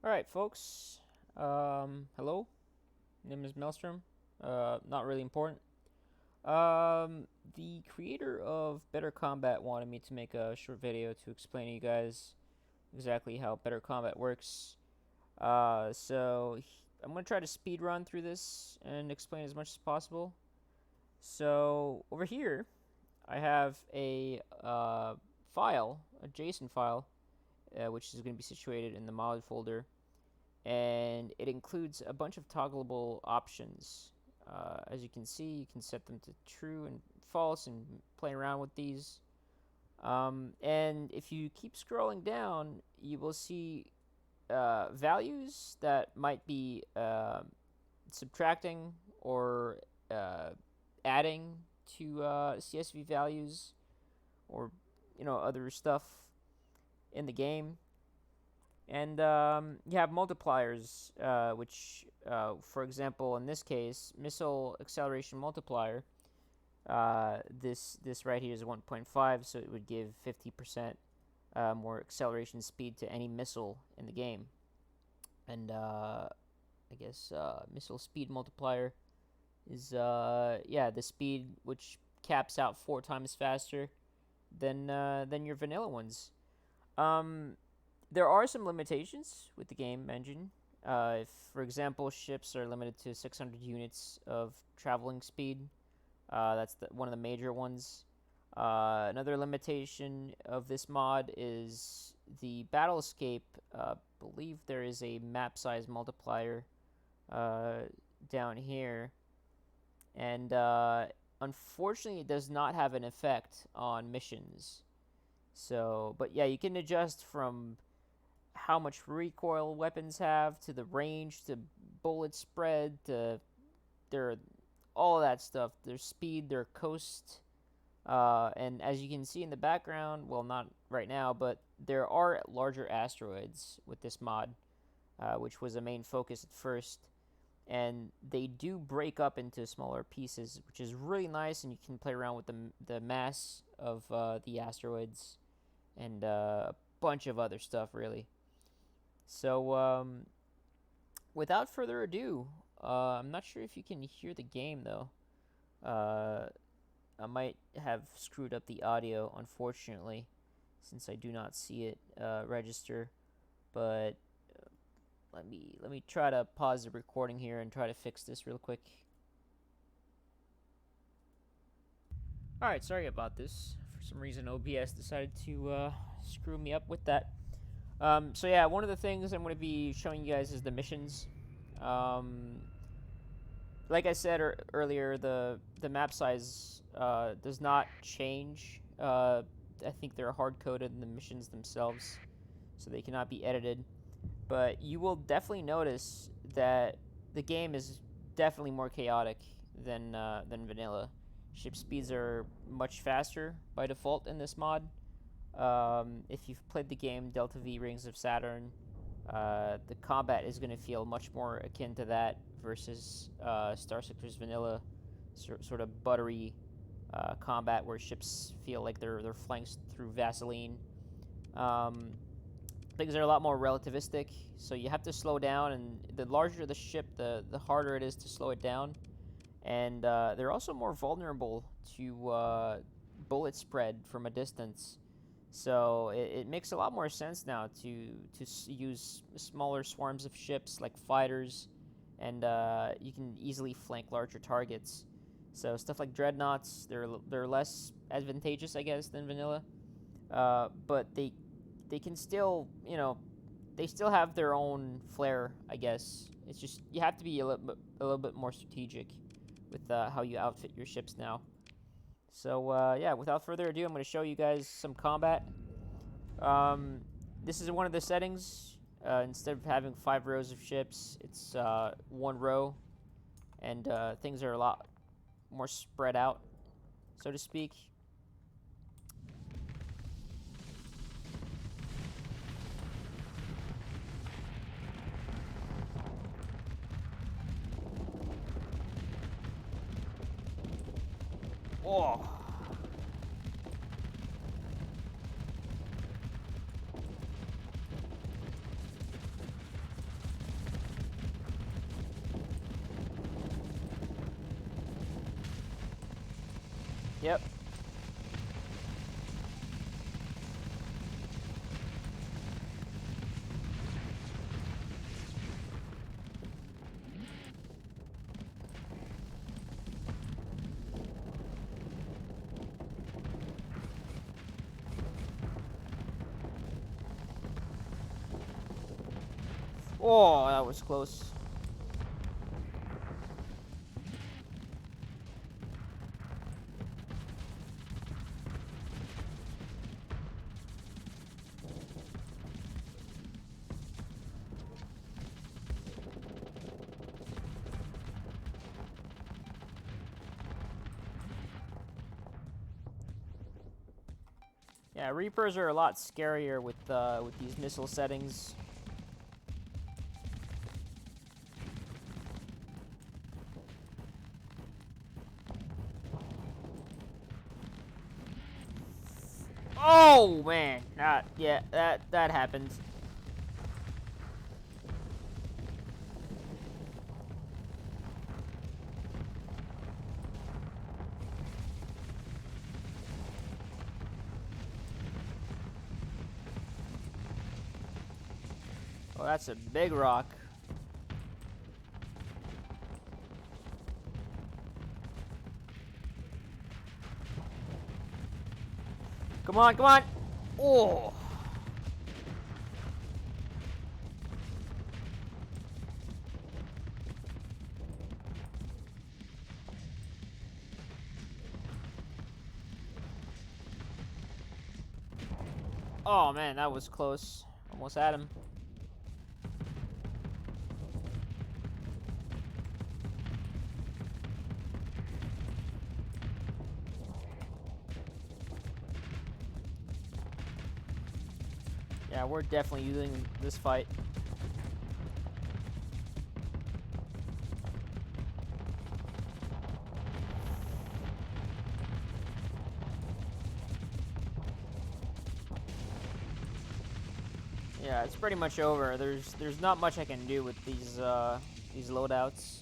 All right, folks. Hello. Name is Maelstrom. Not really important. The creator of Better Combat wanted me to make a short video to explain to you guys exactly how Better Combat works. I'm gonna try to speed run through this and explain as much as possible. So over here, I have a file, a JSON file, which is going to be situated in the mod folder, and it includes a bunch of toggleable options. As you can see, you can set them to true and false and play around with these. And if you keep scrolling down, you will see values that might be subtracting or adding to CSV values, or other stuff in the game. And you have multipliers, which, for example, in this case, missile acceleration multiplier. This right here is 1.5, so it would give 50% more acceleration speed to any missile in the game. And I guess missile speed multiplier is the speed which caps out 4 times faster than your vanilla ones. Um, there are some limitations with the game engine. If, for example, ships are limited to 600 units of traveling speed, that's one of the major ones. Another limitation of this mod is the battle escape. Believe there is a map size multiplier down here, and unfortunately, it does not have an effect on missions. So, but yeah, you can adjust from how much recoil weapons have, to the range, to bullet spread, to their all of that stuff, their speed, their coast. And as you can see in the background, well, not right now, but there are larger asteroids with this mod, which was a main focus at first. And they do break up into smaller pieces, which is really nice, and you can play around with the mass of the asteroids and a bunch of other stuff, really. So, without further ado, I'm not sure if you can hear the game, though. I might have screwed up the audio, unfortunately, since I do not see it register. But let me try to pause the recording here and try to fix this real quick. All right, sorry about this. For some reason, OBS decided to screw me up with that. So yeah, one of the things I'm going to be showing you guys is the missions. Like I said earlier, the map size does not change. I think they're hard coded in the missions themselves, so they cannot be edited. But you will definitely notice that the game is definitely more chaotic than vanilla. Ship speeds are much faster by default in this mod. If you've played the game Delta V Rings of Saturn, the combat is going to feel much more akin to that versus Starsector's vanilla sort of buttery combat where ships feel like they're flanked through Vaseline. Things are a lot more relativistic, so you have to slow down, and the larger the ship, the harder it is to slow it down. And they're also more vulnerable to bullet spread from a distance. So it makes a lot more sense now to use smaller swarms of ships like fighters, and you can easily flank larger targets. So stuff like dreadnoughts, they're less advantageous, I guess, than vanilla, but they can still, they still have their own flair, I guess. It's just you have to be a little bit more strategic with how you outfit your ships now. So yeah, without further ado, I'm going to show you guys some combat. This is one of the settings. Instead of having 5 rows of ships, it's 1 row, and things are a lot more spread out, so to speak. Oh. Yep. Oh, that was close. Yeah, Reapers are a lot scarier with these missile settings. Oh man, yeah, that happened. Oh, that's a big rock. Come on, come on. Oh. Oh man, that was close. Almost had him. Yeah, we're definitely using this fight. Yeah, it's pretty much over. There's not much I can do with these loadouts,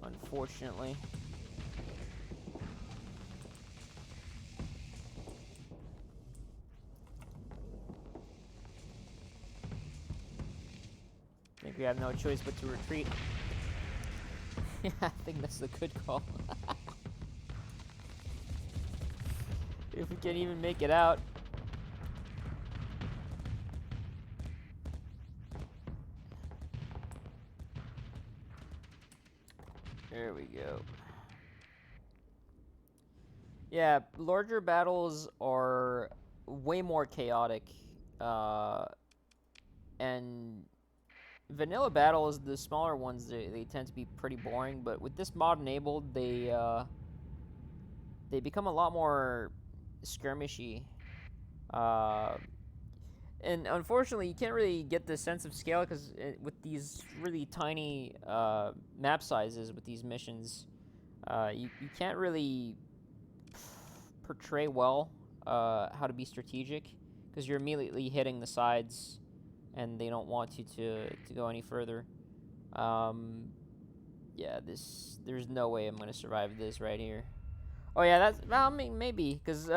unfortunately. I think we have no choice but to retreat. Yeah, I think that's the good call. If we can even make it out. There we go. Yeah, larger battles are way more chaotic. And vanilla battles, the smaller ones, they tend to be pretty boring. But with this mod enabled, they become a lot more skirmishy. Uh, and unfortunately, you can't really get the sense of scale because with these really tiny map sizes with these missions, you can't really portray well how to be strategic because you're immediately hitting the sides and they don't want you to go any further. Yeah, there's no way I'm gonna survive this right here. Oh yeah, I mean, maybe because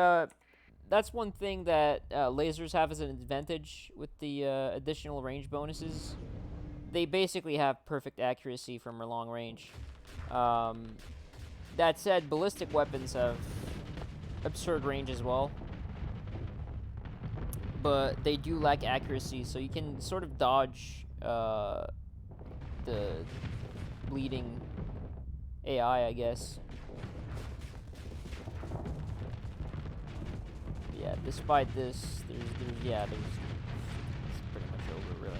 that's one thing that lasers have as an advantage with the additional range bonuses. They basically have perfect accuracy from a long range. That said, ballistic weapons have absurd range as well, but they do lack accuracy, so you can sort of dodge the bleeding AI, I guess. Yeah, despite this, there's it's pretty much over, really.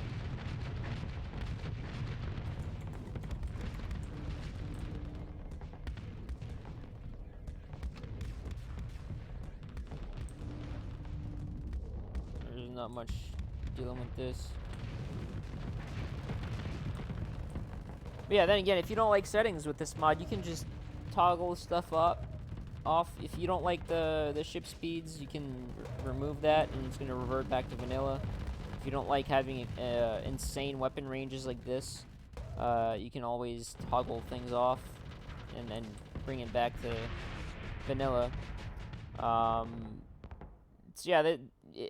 There's not much dealing with this. But yeah, then again, if you don't like settings with this mod, you can just toggle stuff off. If you don't like the ship speeds, you can remove that, and it's going to revert back to vanilla. If you don't like having insane weapon ranges like this, you can always toggle things off, and then bring it back to vanilla. So yeah,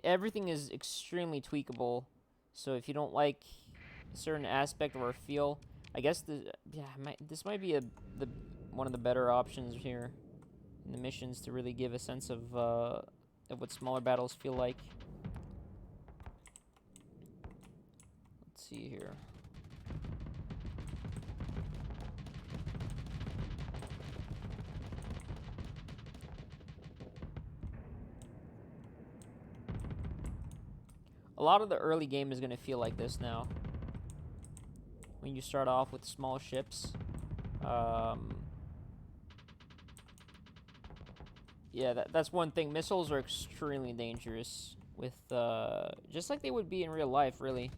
everything is extremely tweakable. So if you don't like a certain aspect or feel, I guess this might be one of the better options here in the missions to really give a sense of what smaller battles feel like. Let's see here. A lot of the early game is going to feel like this now. When you start off with small ships. Yeah, that's one thing. Missiles are extremely dangerous with, just like they would be in real life, really.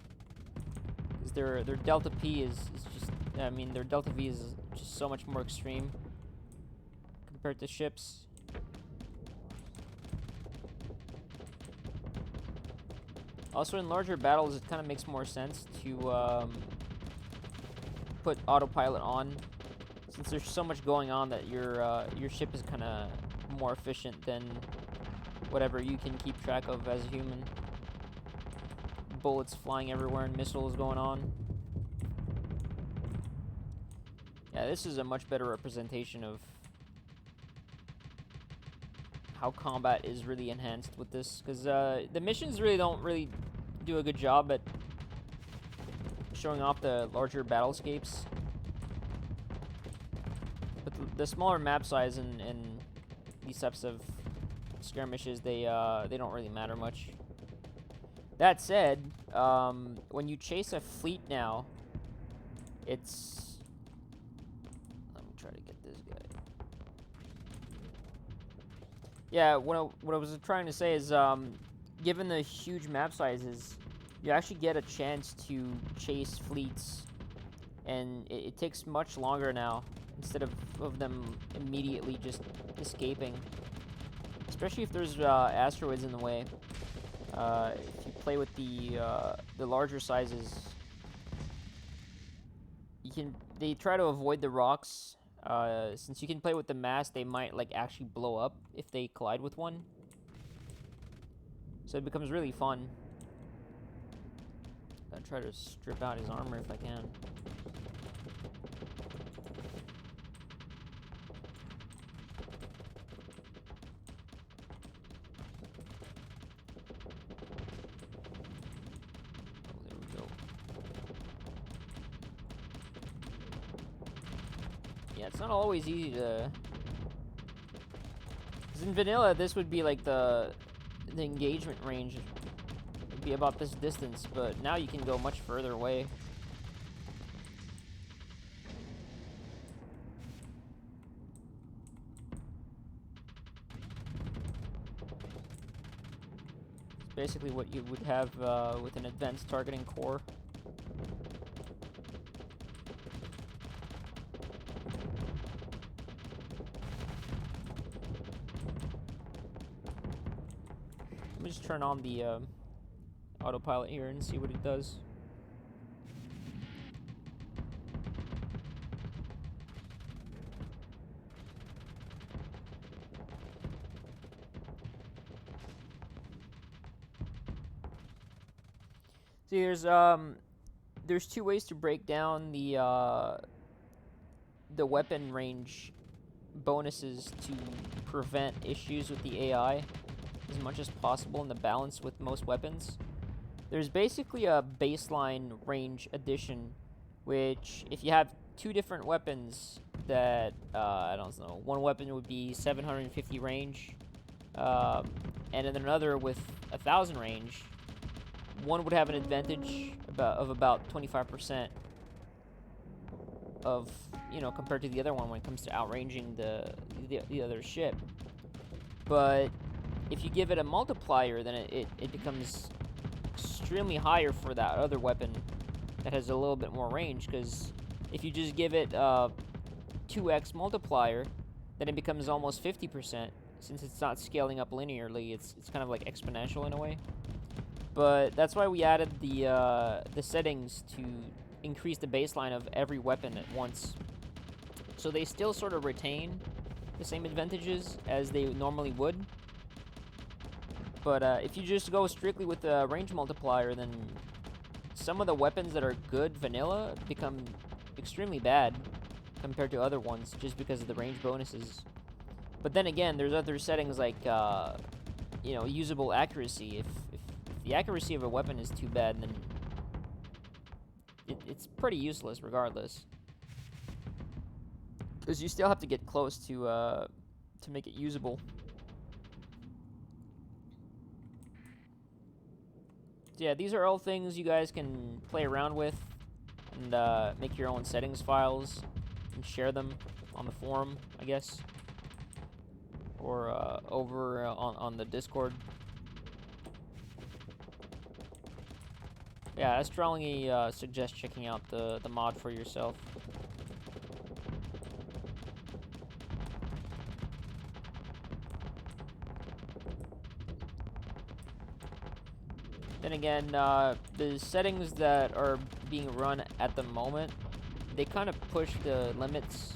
Because their delta P is just, I mean, their delta V is just so much more extreme compared to ships. Also, in larger battles, it kind of makes more sense to put autopilot on, since there's so much going on that your ship is kind of more efficient than whatever you can keep track of as a human. Bullets flying everywhere and missiles going on. Yeah, this is a much better representation of how combat is really enhanced with this, because the missions really don't do a good job at showing off the larger battlescapes. But the smaller map size and these types of skirmishes, they don't really matter much. That said, when you chase a fleet now, it's... Let me try to get this guy. Yeah, what I was trying to say is, given the huge map sizes, you actually get a chance to chase fleets, and it takes much longer now, instead of them immediately just escaping. Especially if there's asteroids in the way. If you play with the larger sizes, they try to avoid the rocks. Since you can play with the mass, they might like actually blow up if they collide with one. So it becomes really fun. Gotta try to strip out his armor if I can. Yeah, it's not always easy to... Because in vanilla, this would be like the engagement range would be about this distance, but now you can go much further away. It's basically what you would have with an advanced targeting core. Let me just turn on the autopilot here and see what it does. See, there's two ways to break down the weapon range bonuses to prevent issues with the AI as much as possible in the balance with most weapons. There's basically a baseline range addition, which if you have two different weapons that, I don't know, one weapon would be 750 range, and then another with 1,000 range, one would have an advantage of about 25% of, compared to the other one when it comes to outranging the other ship. But if you give it a multiplier, then it becomes extremely higher for that other weapon that has a little bit more range, because if you just give it a 2x multiplier, then it becomes almost 50%, since it's not scaling up linearly. It's kind of like exponential in a way. But that's why we added the settings to increase the baseline of every weapon at once. So they still sort of retain the same advantages as they normally would. But if you just go strictly with the range multiplier, then some of the weapons that are good vanilla become extremely bad compared to other ones just because of the range bonuses. But then again, there's other settings like, you know, usable accuracy. If the accuracy of a weapon is too bad, then it's pretty useless regardless. Because you still have to get close to make it usable. So yeah, these are all things you guys can play around with and make your own settings files and share them on the forum, I guess, or over on the Discord. Yeah, I strongly suggest checking out the mod for yourself. Then again, the settings that are being run at the moment, they kind of push the limits.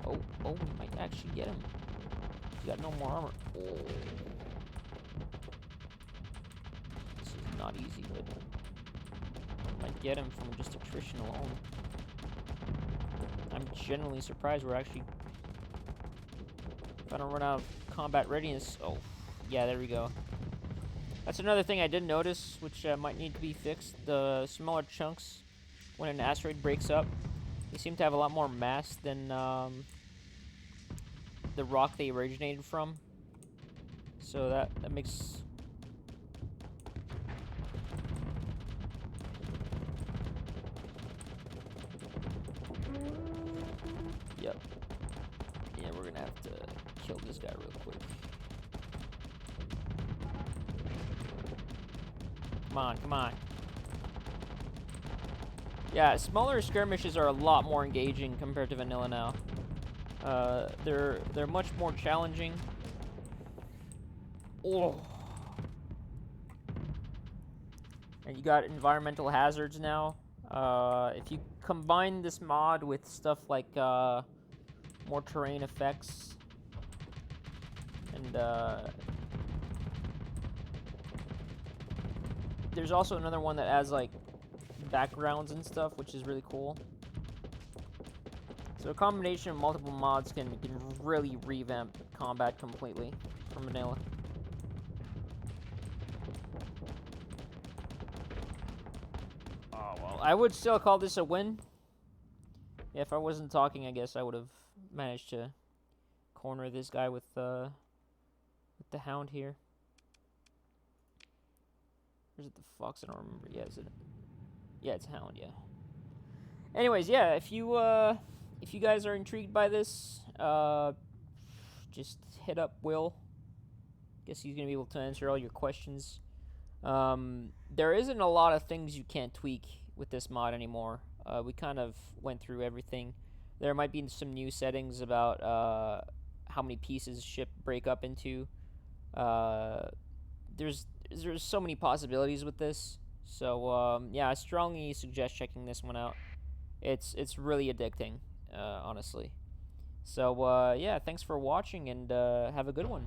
Oh, we might actually get him. He's got no more armor. Oh. This is not easy, but might get him from just attrition alone. I'm genuinely surprised we're actually gonna run out of combat readiness. Oh, yeah, there we go. That's another thing I did notice, which might need to be fixed. The smaller chunks, when an asteroid breaks up, they seem to have a lot more mass than the rock they originated from. So that makes... Yep. Yeah, we're gonna have to kill this guy real quick. Come on. Yeah, smaller skirmishes are a lot more engaging compared to vanilla now. They're much more challenging. Oh. And you got environmental hazards now. If you combine this mod with stuff like more terrain effects and there's also another one that adds like backgrounds and stuff, which is really cool. So a combination of multiple mods can really revamp combat completely from vanilla. Oh well, I would still call this a win. If I wasn't talking, I guess I would have managed to corner this guy with the hound here. Or is it the fox? I don't remember. Yeah, is it? Yeah, it's hound. Yeah. Anyways, yeah. If you guys are intrigued by this, just hit up Will. Guess he's gonna be able to answer all your questions. There isn't a lot of things you can't tweak with this mod anymore. We kind of went through everything. There might be some new settings about how many pieces ship break up into. There's so many possibilities with this. So yeah, I strongly suggest checking this one out. It's really addicting, honestly. So yeah, thanks for watching and have a good one.